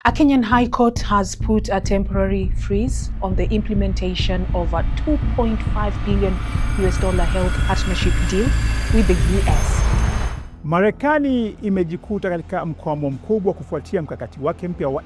A Kenyan High Court has put a temporary freeze on the implementation of a $2.5 billion health partnership deal with the US. Marekani imejikuta katika mkwamo mkubwa kufuatia mkakati wake mpya wa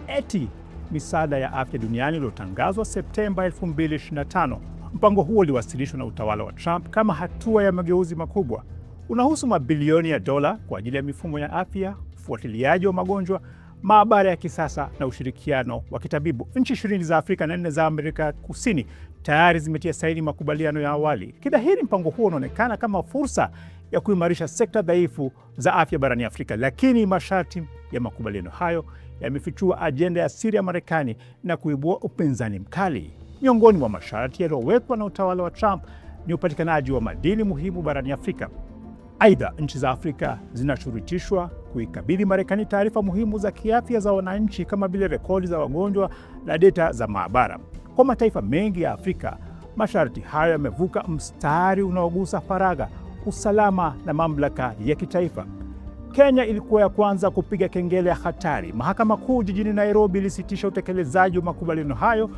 misaada ya afya duniani uliotangazwa Septemba 2025. Mpango huo uliwasilishwa na utawala wa Trump kama hatua ya mageuzi makubwa. Unahusu mabilioni ya dola kwa ajili ya mifumo ya afya, ufuatiliaji wa magonjwa, maabara ya kisasa na ushirikiano wa kitabibu. Nchi 20 za Afrika na 4 za Amerika Kusini tayari zimetia saini makubaliano ya awali. Kidhahiri, mpango huo unaonekana kama fursa ya kuimarisha sekta dhaifu za afya barani Afrika, lakini masharti ya makubaliano hayo yamefichua ajenda ya siri ya Marekani na kuibua upinzani mkali. Miongoni mwa masharti yaliyowekwa na utawala wa Trump ni upatikanaji wa madini muhimu barani Afrika. Aidha, nchi za Afrika zinashurutishwa kuikabidhi Marekani taarifa muhimu za kiafya za wananchi kama vile rekodi za wagonjwa na data za maabara. Kwa mataifa mengi ya Afrika, masharti hayo yamevuka mstari unaogusa faragha, usalama na mamlaka ya kitaifa. Kenya ilikuwa ya kwanza kupiga kengele ya hatari. Mahakama Kuu jijini Nairobi ilisitisha utekelezaji wa makubaliano hayo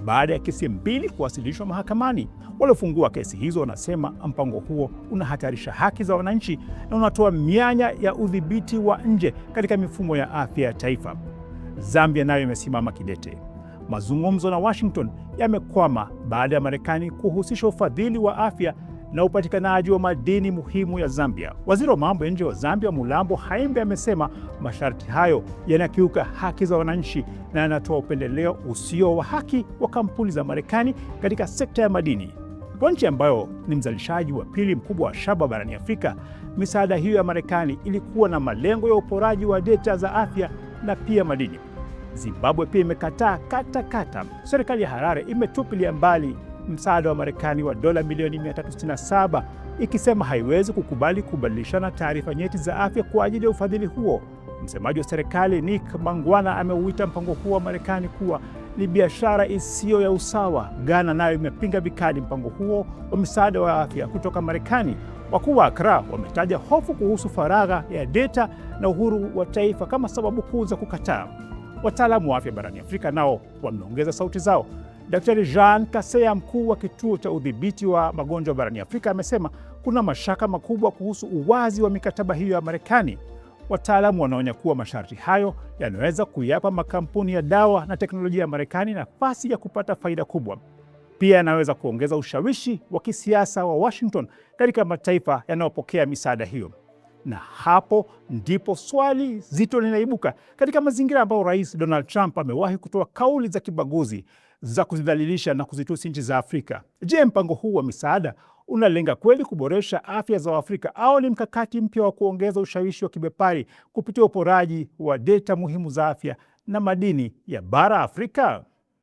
baada ya kesi 2 kuwasilishwa mahakamani. Waliofungua kesi hizo wanasema mpango huo unahatarisha haki za wananchi na unatoa mianya ya udhibiti wa nje katika mifumo ya afya ya taifa. Zambia nayo imesimama kidete. Mazungumzo na Washington yamekwama baada ya Marekani kuhusisha ufadhili wa afya na upatikanaji wa madini muhimu ya Zambia. Waziri wa mambo ya nje wa Zambia, Mulambo Haimbe, amesema masharti hayo yanakiuka haki za wananchi na yanatoa upendeleo usio wa haki wa kampuni za Marekani katika sekta ya madini. Kwa nchi ambayo ni mzalishaji wa pili mkubwa wa shaba barani Afrika, misaada hiyo ya Marekani ilikuwa na malengo ya uporaji wa data za afya na pia madini. Zimbabwe pia imekataa katakata. Serikali ya Harare imetupilia mbali msaada wa Marekani wa dola milioni 367 ikisema haiwezi kukubali kubadilishana taarifa nyeti za afya kwa ajili ya ufadhili huo. Msemaji wa serikali Nick Mangwana ameuita mpango huo wa Marekani kuwa ni biashara isiyo ya usawa. Ghana nayo imepinga vikali mpango huo wa msaada wa afya kutoka Marekani. Wakuu wa Accra wametaja hofu kuhusu faragha ya data na uhuru wa taifa kama sababu kuu za kukataa. Wataalamu wa afya barani Afrika nao wameongeza sauti zao. Daktari Jean Kaseya, mkuu wa kituo cha udhibiti wa magonjwa barani Afrika, amesema kuna mashaka makubwa kuhusu uwazi wa mikataba hiyo ya Marekani. Wataalamu wanaonya kuwa masharti hayo yanaweza kuyapa makampuni ya dawa na teknolojia ya Marekani nafasi ya kupata faida kubwa. Pia yanaweza kuongeza ushawishi wa kisiasa wa Washington katika mataifa yanayopokea misaada hiyo. Na hapo ndipo swali zito linaibuka katika mazingira ambayo Rais Donald Trump amewahi kutoa kauli za kibaguzi za kuzidhalilisha na kuzitusi nchi za Afrika. Je, mpango huu wa misaada unalenga kweli kuboresha afya za Waafrika au ni mkakati mpya wa kuongeza ushawishi wa kibepari kupitia uporaji wa data muhimu za afya na madini ya bara Afrika?